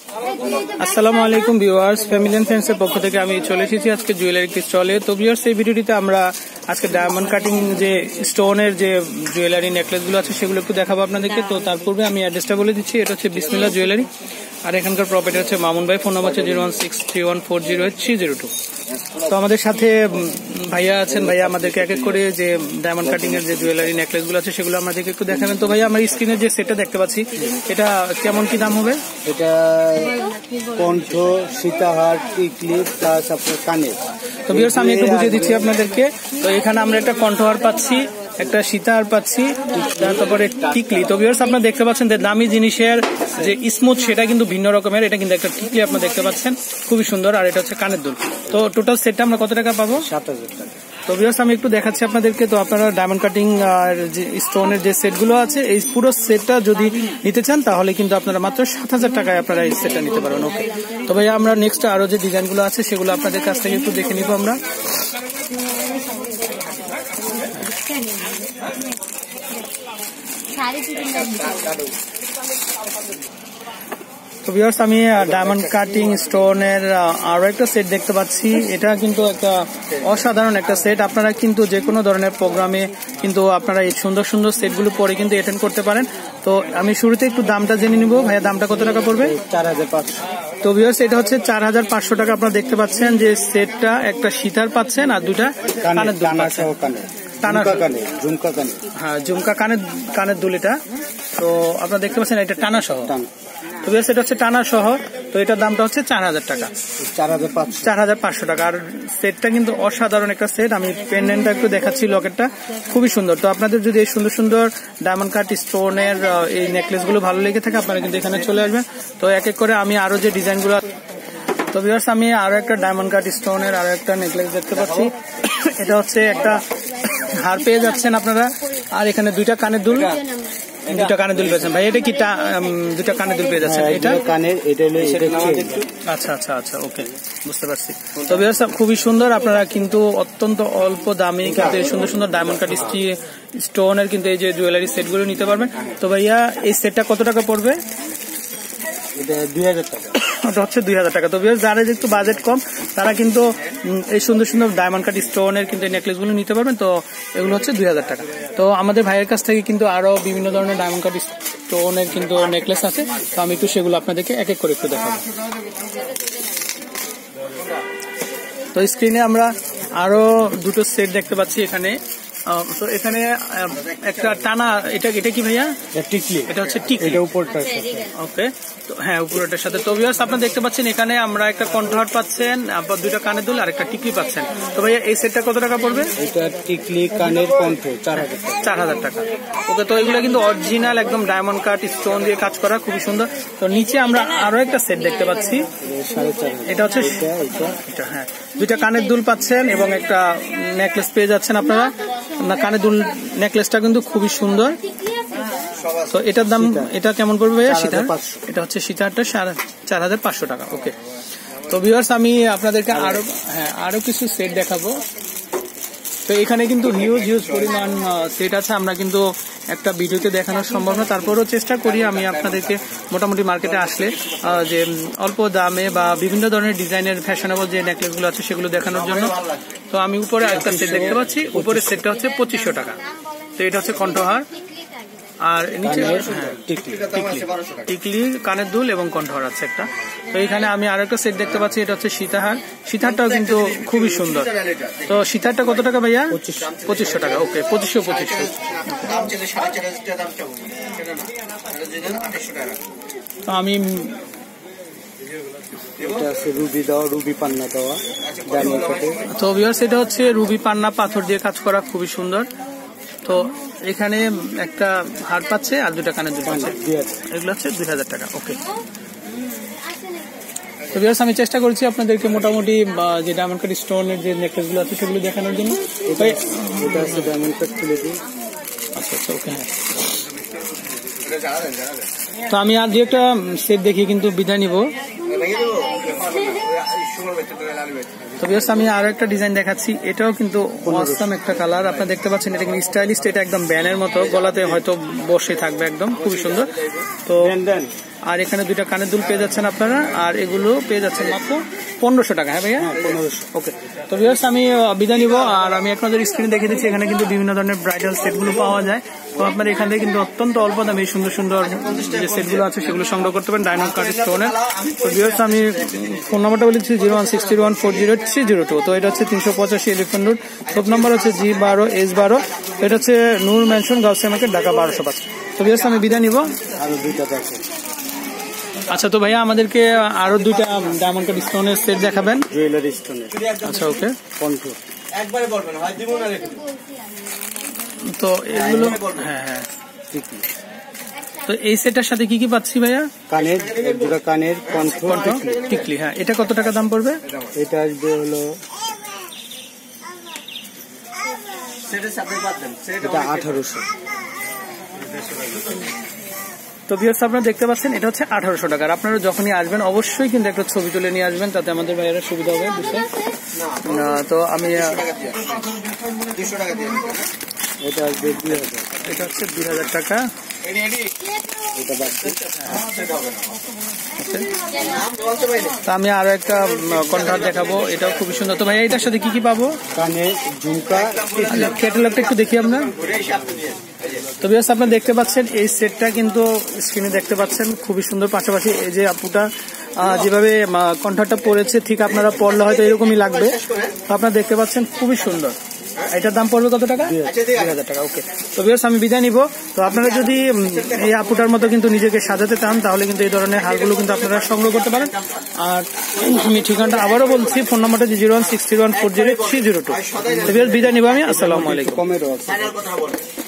আসসালামু আলাইকুম viewers, family and friends এর পক্ষ থেকে আমি চলে এসেছি আজকে জুয়েলারি স্টলে। তো ভিউয়ার্স, এই ভিডিওটিতে আমরা আজকে ডায়মন্ড কাটিং যে স্টোনের যে জুয়েলারি নেকলেস গুলো আছে সেগুলো একটু দেখাবো আপনাদেরকে। তো তার পূর্বে আমি অ্যাড্রেসটা বলে দিচ্ছি, এটা হচ্ছে বিসমিল্লাহ জুয়েলারি, আর এখানকার প্রপার্টি হচ্ছে মামুন ভাই। ফোন নাম্বার হচ্ছে 01631408302। তো আমাদের সাথে ভাইয়া আছেন, ভাইয়া আমাদেরকে এক এক করে যে ডায়মন্ড কাটিং এর যে জুয়েলারি নেকলেস গুলো আছে সেগুলো আমাদেরকে একটু দেখাবেন। তো ভাইয়া, আমার স্ক্রিনে যে সেটটা দেখতে পাচ্ছি এটা কেমন কি দাম হবে? এটা কণ্ঠ, সীতাহার, টিকলি প্লাস আপনার কানের। তো ভিউয়ার্স, আমি একটু বুঝিয়ে দিচ্ছি আপনাদেরকে। তো এখানে আমরা একটা কণ্ঠহার পাচ্ছি, একটা সীতাহার পাচ্ছি, তারপরে টিকলি। তো ভিউয়ার্স, আপনারা দেখতে পাচ্ছেন যে দামি জিনিসের যে স্মুথ সেটা কিন্তু ভিন্ন রকমের। এটা কিন্তু একটা টিকলি আপনারা দেখতে পাচ্ছেন, খুবই সুন্দর। আর এটা হচ্ছে কানের দুল। তো টোটাল সেটটা আমরা কত টাকা পাবো? 7,000 টাকা। তো ভিউয়ার্স, আমি একটু দেখাচ্ছি আপনাদেরকে। তো আপনারা ডায়মন্ড কাটিং আর যে স্টোনের যে সেটগুলো আছে, এই পুরো সেটটা যদি নিতে চান তাহলে কিন্তু আপনারা মাত্র 7,000 টাকায় আপনারা এই সেটটা নিতে পারবেন। ওকে, তো ভাইয়া আমরা নেক্সট আরো যে ডিজাইনগুলো আছে সেগুলো আপনাদের কাছ থেকে একটু দেখে নিব আমরা। তো ভিউয়ার্স, আমি ডায়মন্ড কাটিং স্টোনের আরো একটা সেট দেখতে পাচ্ছি। এটা কিন্তু একটা অসাধারণ একটা সেট। আপনারা কিন্তু যে কোনো ধরনের প্রোগ্রামে কিন্তু আপনারা এই সুন্দর সুন্দর সেটগুলো পরে কিন্তু অ্যাটেন্ড করতে পারেন। তো আমি শুরুতে একটু দামটা জেনে নিব। ভাইয়া, দামটা কত টাকা পড়বে? 4,500। তো ভিউয়ার্স, এটা হচ্ছে 4,500 টাকা। আপনারা দেখতে পাচ্ছেন যে সেটটা একটা সীতার পাচ্ছেন আর দুটা কানের দুল পাচ্ছেন। হ্যাঁ, ঝুমকা কানের দুল এটা। তো আপনারা দেখতে পাচ্ছেন এটা টানা সহ। তো ভিউয়ার্স, এটা হচ্ছে টানা সহ। তো এটার দামটা হচ্ছে 4,000 টাকা, 4,500 টাকা। আর সেটটা কিন্তু অসাধারণ একটা সেট। আমি পেন্ডেন্টটা একটু দেখাচ্ছি, লকেটটা খুবই সুন্দর। তো আপনাদের যদি এই সুন্দর সুন্দর ডায়মন্ড কাট স্টোনের এই নেকলেস গুলো ভালো লেগে থাকে, আপনারা কিন্তু এখানে চলে আসবেন। তো এক এক করে আমি আরো যে ডিজাইন গুলো। তো ভিউয়ার্স, আমি আরো একটা ডায়মন্ড কাট স্টোনের আরো একটা নেকলেস দেখতে পাচ্ছি। এটা হচ্ছে একটা হার পেয়ে যাচ্ছেন আপনারা, আর এখানে দুইটা কানের দুল পেয়েছেন। ভাই, এটা কি দুটা কানের দুল পেয়ে যাচ্ছেন? এটা কানের, এটা আচ্ছা আচ্ছা আচ্ছা, ওকে, বুঝতে পারছি। তো ভিউয়ার্স, খুবই সুন্দর। আপনারা কিন্তু অত্যন্ত অল্প দামে কিন্তু এই সুন্দর সুন্দর ডায়মন্ড কাট স্টোনের কিন্তু এই যে জুয়েলারি সেট গুলো নিতে পারবেন। তো ভাইয়া, এই সেটটা কত টাকা পড়বে? এটা 2,000 টাকা। ওটা হচ্ছে 2,000 টাকা। তো ভিউয়ার্স, যারা একটু বাজেট কম তারা কিন্তু এই সুন্দর সুন্দর ডায়মন্ড কাট স্টোনের কিন্তু এই নেকলেস গুলো নিতে পারবেন। তো এগুলো হচ্ছে 2,000 টাকা। তো আমাদের ভাইয়ের কাছ থেকে কিন্তু আরো বিভিন্ন ধরনের ডায়মন্ড কাট স্টোনের কিন্তু নেকলেস আছে। তো আমি একটু সেগুলো আপনাদেরকে এক এক করে একটু দেখাবো। তো স্ক্রিনে আমরা আরো দুটো সেট দেখতে পাচ্ছি এখানে। তো এখানে একটা টানা, এটা কি ভাইয়া? টিকলি। এটা হচ্ছে টিকলি, এটা উপরটার সাথে। ওকে, তো হ্যাঁ, উপরটার সাথে। তো ভিউয়ার্স, আপনারা দেখতে পাচ্ছেন এখানে আমরা একটা কণ্ঠহার পাচ্ছেন, আবার দুইটা কানের দুল আর একটা টিকলি পাচ্ছেন। তো ভাইয়া, এই সেটটা কত টাকা পড়বে? এটা টিকলি, কানের, কণ্ঠ 4,000 টাকা। ওকে, তো এগুলো কিন্তু অরিজিনাল একদম ডায়মন্ড কাট স্টোন দিয়ে কাজ করা, খুবই সুন্দর। তো নিচে আমরা আরো একটা সেট দেখতে পাচ্ছি। এটা হচ্ছে এটা, হ্যাঁ, দুইটা কানের দুল পাচ্ছেন এবং একটা নেকলেস পেয়ে যাচ্ছেন আপনারা। কানের দুল নেকলেসটা কিন্তু খুবই সুন্দর। তো এটার দাম, এটা কেমন পড়বে ভাইয়া? সীতার, এটা হচ্ছে সীতারটা 4,500 টাকা। ওকে, তো ভিউয়ার্স, আমি আপনাদেরকে আরো কিছু সেট দেখাবো। তো এখানে কিন্তু হিউজ পরিমাণ সেট আছে। আমরা কিন্তু একটা ভিডিওতে দেখানো সম্ভব না, তারপরেও চেষ্টা করি আমি আপনাদেরকে মোটামুটি মার্কেটে আসলে যে অল্প দামে বা বিভিন্ন ধরনের ডিজাইনের ফ্যাশনেবল যে নেকলেস গুলো আছে সেগুলো দেখানোর জন্য। তো আমি উপরে একটা সেট দেখতে পাচ্ছি, উপরের সেটটা হচ্ছে 2,500 টাকা। তো এটা হচ্ছে কণ্ঠহার, আর নিচে টিকলি, কানের দুল এবং কণ্ঠহার আছে একটা। তো এখানে আমি আরো একটা সেট দেখতে পাচ্ছি, এটা হচ্ছে সীতাহার। সীতাহারটাও কিন্তু খুবই সুন্দর। তো সীতাহারটা কত টাকা ভাইয়া? 2,500 টাকা। ওকে, 2,500। তো আমি রুবি পান্না দেওয়া। তো ভিউয়ার্স, এটা হচ্ছে রুবি পান্না পাথর দিয়ে কাজ করা, খুবই সুন্দর। তো এখানে একটা হার পাচ্ছে আর দুটা কানের দুল পাচ্ছে, এগুলো হচ্ছে 2,000 টাকা। ওকে, তো ভিউয়ার্স, আমি চেষ্টা করছি আপনাদেরকে মোটামুটি যে ডায়মন্ড কাট স্টোনের যে নেকলেস গুলো আছে সেগুলো দেখানোর জন্য। আচ্ছা আচ্ছা, ওকে, হ্যাঁ। তো আমি আর দু একটা সেট দেখি কিন্তু বিদায় নিব। তো ভিউয়ার্স আমি আরো একটা ডিজাইন দেখাচ্ছি, এটাও কিন্তু অসাম একটা কালার, আপনারা দেখতে পাচ্ছেন এটা কিন্তু স্টাইলিশ, এটা একদম ব্যানের মতো, গলাতে হয়তো বসে থাকবে একদম খুবই সুন্দর। তো আর এখানে দুইটা কানের দুল পেয়ে যাচ্ছেন আপনারা, আর এগুলো পেয়ে যাচ্ছেন মাত্র 1500 টাকা। হ্যাঁ ভাইয়া 1500। ওকে, তো ভিউয়ার্স আমি বিদায় নিব, আর আমি আপনাদের স্ক্রিনে দেখিয়ে দিচ্ছি এখানে কিন্তু বিভিন্ন ধরনের ব্রাইডাল সেটগুলো পাওয়া যায়। তো আপনারা এখান থেকে কিন্তু অত্যন্ত অল্প দামে এই সুন্দর সুন্দর যে সেটগুলো আছে সেগুলো সংগ্রহ করতে পারেন ডায়মন্ড কাট স্টোনের। তো ভিউয়ার্স আমি ফোন নাম্বারটা বলেছি 01631400302। তো এটা হচ্ছে 385 এলিফ্যান্ট রোড, শপ নাম্বার হচ্ছে G12S12, এটা হচ্ছে নূর ম্যানশন, গাউসিয়া মার্কেট, ঢাকা 1205। তো ভিউয়ার্স আমি বিদায় নিব। আরো দুইটা আছে। আচ্ছা, তো ভাইয়া আমাদেরকে আরো দুইটা ডায়মন্ড কাট স্টোনের সেট দেখাবেন, জুয়েলারি স্টোনের। আচ্ছা ওকে, কন্ট্রো একবারে বলবেন হয় দিব না রেখে দিব। তো এগুলো হ্যাঁ হ্যাঁ, তো এই সেটটার সাথে কি কি পাচ্ছি ভাইয়া? কানের এক জোড়া কানের কন্ট্রো টিকলি। হ্যাঁ, এটা কত টাকা দাম পড়বে? এটা আসবে হলো সেটা সাথে পাচ্ছেন, সেটা এটা 1800। তো ভিউয়ার্স আপনারা দেখতে পাচ্ছেন এটা হচ্ছে 1800 টাকার। আপনারা যখনই আসবেন অবশ্যই কিন্তু একটা ছবি তুলে নিয়ে আসবেন, তাতে আমাদের ভাইয়েরা সুবিধা হবে বুঝতে। তো আমি 200 টাকা দিয়ে এটা আসবে 2000। এটা হচ্ছে 2000 টাকা। এডি এডি এটা বাড়ছে। সেটা হবে না। তো আমি আরো একটা কন্ট্রাক্ট দেখাবো, এটাও খুবই সুন্দর। তো ভাইয়া এটার সাথে কি কি পাবো? কানে ঝুমকা, ক্যাটালগটা একটু দেখি আমরা। তো ভিউয়ার্স আপনারা দেখতে পাচ্ছেন এই সেটটা কিন্তু স্ক্রিনে দেখতে পাচ্ছেন খুবই সুন্দর। পাশাপাশি এই যে আপুটা যেভাবে কন্ট্রাক্টটা পরেছে ঠিক আপনারা পরলে হয়তো এরকমই লাগবে। তো আপনারা দেখতে পাচ্ছেন খুবই সুন্দর। এটার দাম পড়বে কত টাকা? 2000 টাকা। ওকে, তো ভিউয়ার্স আমি বিদায় নিব। তো আপনারা যদি এই আপুটার মতো কিন্তু নিজেকে সাজাতে চান তাহলে কিন্তু এই ধরনের হারগুলো কিন্তু আপনারা সংগ্রহ করতে পারেন। আর আমি ঠিকানাটা আবারও বলছি, ফোন নাম্বারটা 01631400302। তো ভিউয়ার্স বিদায় নিব আমি। আসসালামু আলাইকুম। কমেরও আছে।